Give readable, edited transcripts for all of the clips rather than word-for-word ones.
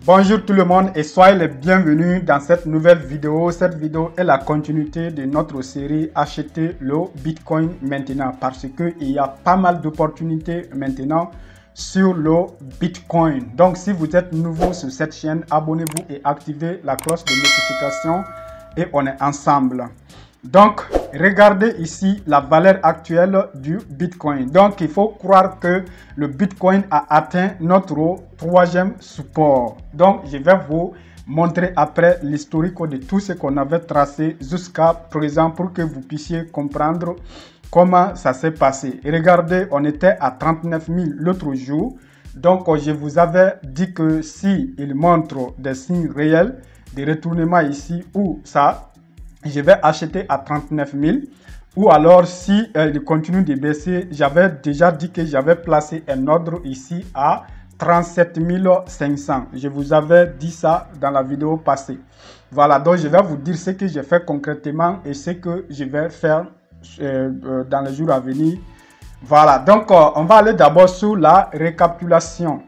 Bonjour tout le monde et soyez les bienvenus dans cette nouvelle vidéo. Cette vidéo est la continuité de notre série Acheter le Bitcoin maintenant parce qu'il y a pas mal d'opportunités maintenant sur le Bitcoin. Donc si vous êtes nouveau sur cette chaîne, abonnez-vous et activez la cloche de notification et on est ensemble. Donc, regardez ici la valeur actuelle du Bitcoin. Donc, il faut croire que le Bitcoin a atteint notre troisième support. Donc, je vais vous montrer après l'historique de tout ce qu'on avait tracé jusqu'à présent pour que vous puissiez comprendre comment ça s'est passé. Et regardez, on était à 39 000 l'autre jour. Donc, je vous avais dit que si il montre des signes réels de retournement ici ou ça, je vais acheter à 39 000 ou alors si il continue de baisser, j'avais déjà dit que j'avais placé un ordre ici à 37 500. Je vous avais dit ça dans la vidéo passée. Voilà, donc je vais vous dire ce que j'ai fait concrètement et ce que je vais faire dans les jours à venir. Voilà, donc on va aller d'abord sur la récapitulation.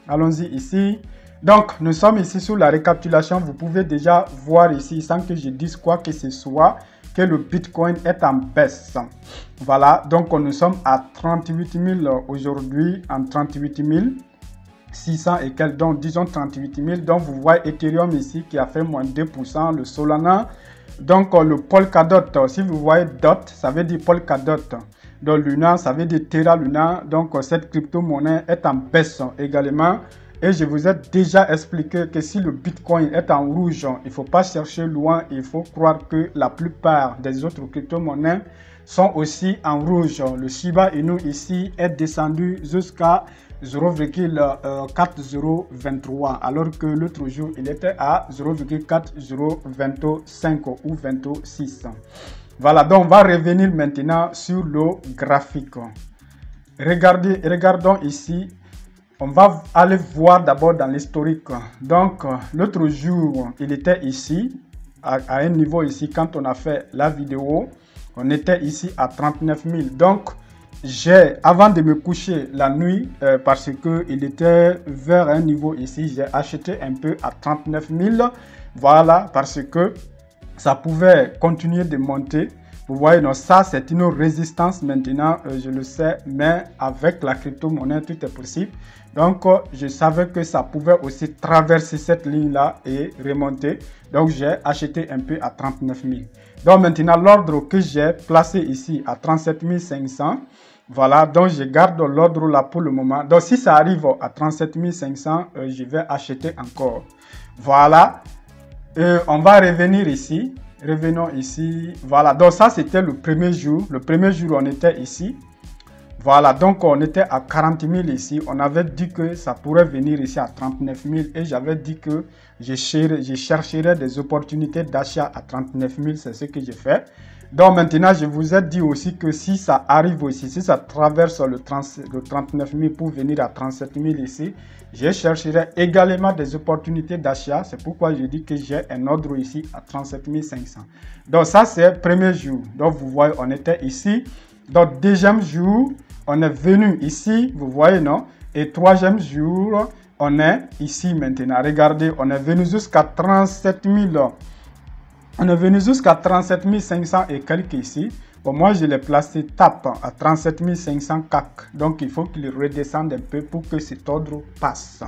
Allons-y ici. Donc, nous sommes ici sur la récapitulation. Vous pouvez déjà voir ici, sans que je dise quoi que ce soit, que le Bitcoin est en baisse. Voilà, donc nous sommes à 38 000 aujourd'hui, en 38 600 et quelques, donc disons 38 000. Donc, vous voyez Ethereum ici qui a fait moins 2%, le Solana. Donc, le Polkadot, si vous voyez DOT, ça veut dire Polkadot. Donc, Luna, ça veut dire Terra Luna. Donc, cette crypto-monnaie est en baisse également. Et je vous ai déjà expliqué que si le Bitcoin est en rouge, il ne faut pas chercher loin. Il faut croire que la plupart des autres crypto-monnaies sont aussi en rouge. Le Shiba Inu ici est descendu jusqu'à 0,4023 alors que l'autre jour, il était à 0,4025 ou 26. Voilà, donc on va revenir maintenant sur le graphique. Regardons ici. On va aller voir d'abord dans l'historique. Donc, l'autre jour, il était ici, à un niveau ici, quand on a fait la vidéo, on était ici à 39 000. Donc, avant de me coucher la nuit, parce qu'il était vers un niveau ici, j'ai acheté un peu à 39 000. Voilà, parce que ça pouvait continuer de monter. Vous voyez, donc ça, c'est une résistance maintenant, je le sais, mais avec la crypto-monnaie, tout est possible. Donc, je savais que ça pouvait aussi traverser cette ligne-là et remonter. Donc, j'ai acheté un peu à 39 000. Donc, maintenant, l'ordre que j'ai placé ici à 37 500, voilà, donc je garde l'ordre là pour le moment. Donc, si ça arrive à 37 500, je vais acheter encore. Voilà, on va revenir ici. Revenons ici. Voilà, donc ça c'était le premier jour. Le premier jour, on était ici. Voilà, donc on était à 40 000 ici. On avait dit que ça pourrait venir ici à 39 000 et j'avais dit que je chercherais des opportunités d'achat à 39 000. C'est ce que j'ai fait. Donc maintenant, je vous ai dit aussi que si ça arrive ici, si ça traverse le 39 000 pour venir à 37 000 ici, je chercherai également des opportunités d'achat. C'est pourquoi je dis que j'ai un ordre ici à 37 500. Donc ça, c'est le premier jour. Donc vous voyez, on était ici. Donc deuxième jour, on est venu ici. Vous voyez, non? Et troisième jour, on est ici maintenant. Regardez, on est venu jusqu'à 37 000. On est venu jusqu'à 37 500 et quelques ici. Bon, moi, je l'ai placé tape à 37 500 CAC. Donc, il faut qu'il redescende un peu pour que cet ordre passe.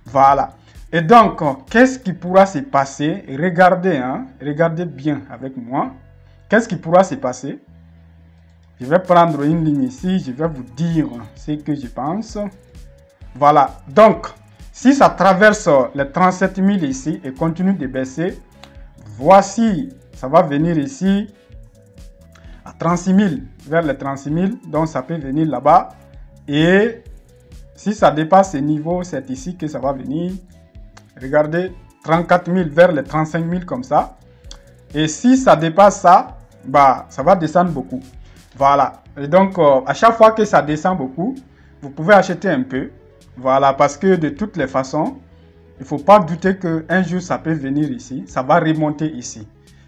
Voilà. Et donc, qu'est-ce qui pourra se passer? Regardez, hein, regardez bien avec moi. Qu'est-ce qui pourra se passer? Je vais prendre une ligne ici. Je vais vous dire ce que je pense. Voilà. Donc, si ça traverse les 37 000 ici et continue de baisser, voici, ça va venir ici à 36 000, vers les 36 000. Donc, ça peut venir là-bas. Et si ça dépasse ce niveau, c'est ici que ça va venir. Regardez, 34 000 vers les 35 000 comme ça. Et si ça dépasse ça, bah, ça va descendre beaucoup. Voilà. Et donc, à chaque fois que ça descend beaucoup, vous pouvez acheter un peu. Voilà, parce que de toutes les façons, il ne faut pas douter qu'un jour, ça peut venir ici. Ça va remonter ici.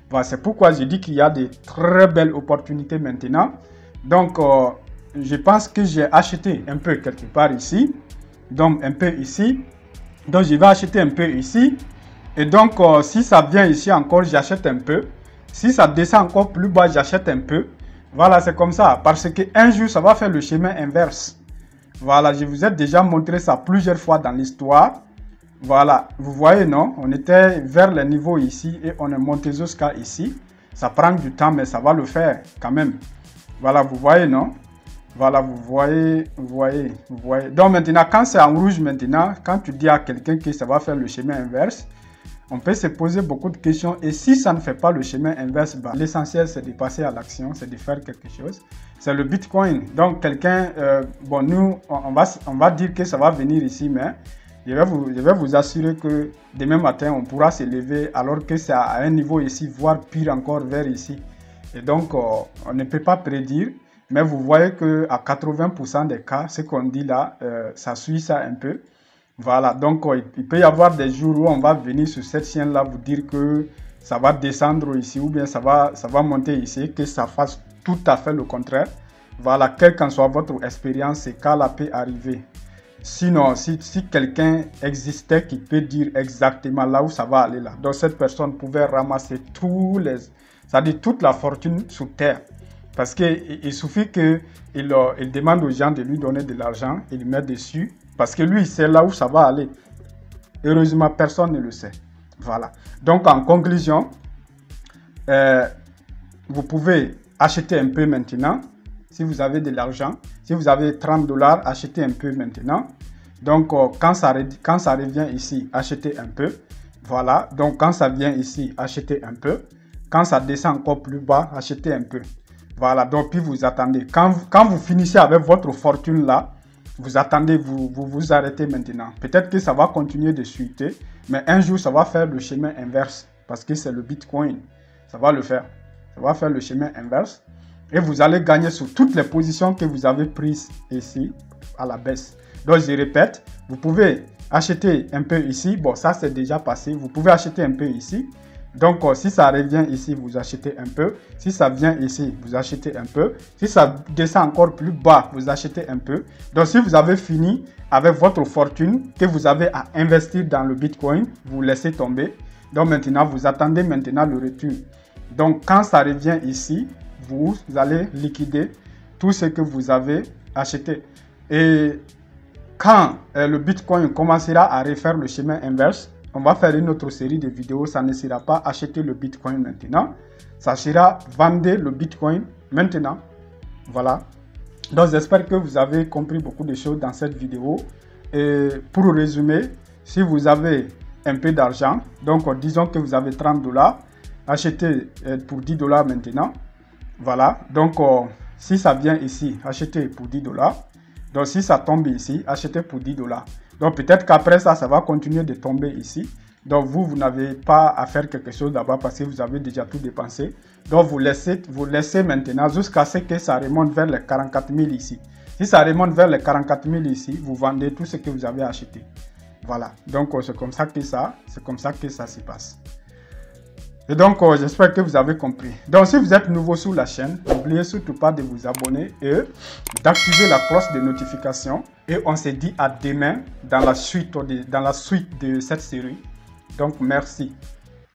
Voilà, c'est pourquoi je dis qu'il y a de très belles opportunités maintenant. Donc, je pense que j'ai acheté un peu quelque part ici. Donc, un peu ici. Donc, je vais acheter un peu ici. Et donc, si ça vient ici encore, j'achète un peu. Si ça descend encore plus bas, j'achète un peu. Voilà, c'est comme ça. Parce qu'un jour, ça va faire le chemin inverse. Voilà, je vous ai déjà montré ça plusieurs fois dans l'histoire. Voilà, vous voyez, non? On était vers le niveau ici et on est monté jusqu'à ici. Ça prend du temps, mais ça va le faire quand même. Voilà, vous voyez, non? Voilà, vous voyez. Donc maintenant, quand c'est en rouge maintenant, quand tu dis à quelqu'un que ça va faire le chemin inverse, on peut se poser beaucoup de questions. Et si ça ne fait pas le chemin inverse, bah, l'essentiel c'est de passer à l'action, c'est de faire quelque chose. C'est le Bitcoin. Donc quelqu'un, bon nous, on va dire que ça va venir ici, mais je vais vous assurer que demain matin, on pourra se lever alors que c'est à un niveau ici, voire pire encore vers ici. Et donc, on ne peut pas prédire. Mais vous voyez qu'à 80% des cas, ce qu'on dit là, ça suit ça un peu. Voilà, donc il peut y avoir des jours où on va venir sur cette chaîne-là vous dire que ça va descendre ici ou bien ça va monter ici, que ça fasse tout à fait le contraire. Voilà, quelle qu'en soit votre expérience, ce cas-là peut arriver. Sinon, si quelqu'un existait qui peut dire exactement là où ça va aller là, donc cette personne pouvait ramasser toute la fortune sur terre. Parce qu'il suffit qu'il demande aux gens de lui donner de l'argent, il met dessus, parce que lui, il sait là où ça va aller. Heureusement, personne ne le sait. Voilà. Donc, en conclusion, vous pouvez acheter un peu maintenant, si vous avez de l'argent. Si vous avez $30, achetez un peu maintenant. Donc, quand ça revient ici, achetez un peu. Voilà. Donc, quand ça vient ici, achetez un peu. Quand ça descend encore plus bas, achetez un peu. Voilà, donc puis vous attendez. Quand vous finissez avec votre fortune là, vous attendez, vous arrêtez maintenant. Peut-être que ça va continuer de chuter, mais un jour ça va faire le chemin inverse parce que c'est le Bitcoin. Ça va le faire. Ça va faire le chemin inverse et vous allez gagner sur toutes les positions que vous avez prises ici à la baisse. Donc je répète, vous pouvez acheter un peu ici. Bon, ça c'est déjà passé. Vous pouvez acheter un peu ici. Donc, si ça revient ici, vous achetez un peu. Si ça vient ici, vous achetez un peu. Si ça descend encore plus bas, vous achetez un peu. Donc, si vous avez fini avec votre fortune que vous avez à investir dans le Bitcoin, vous laissez tomber. Donc, maintenant, vous attendez maintenant le retour. Donc, quand ça revient ici, vous allez liquider tout ce que vous avez acheté. Et quand le Bitcoin commencera à refaire le chemin inverse, on va faire une autre série de vidéos. Ça ne sera pas acheter le Bitcoin maintenant. Ça sera vendre le Bitcoin maintenant. Voilà. Donc, j'espère que vous avez compris beaucoup de choses dans cette vidéo. Et pour résumer, si vous avez un peu d'argent, donc disons que vous avez $30, achetez pour $10 maintenant. Voilà. Donc, si ça vient ici, achetez pour $10. Donc, si ça tombe ici, achetez pour $10. Donc, peut-être qu'après ça, ça va continuer de tomber ici. Donc, vous n'avez pas à faire quelque chose là-bas parce que vous avez déjà tout dépensé. Donc, vous laissez maintenant jusqu'à ce que ça remonte vers les 44 000 ici. Si ça remonte vers les 44 000 ici, vous vendez tout ce que vous avez acheté. Voilà. Donc, c'est comme ça que ça se passe. Et donc, j'espère que vous avez compris. Donc, si vous êtes nouveau sur la chaîne, n'oubliez surtout pas de vous abonner et d'activer la cloche de notification. Et on se dit à demain dans la suite de cette série. Donc, merci.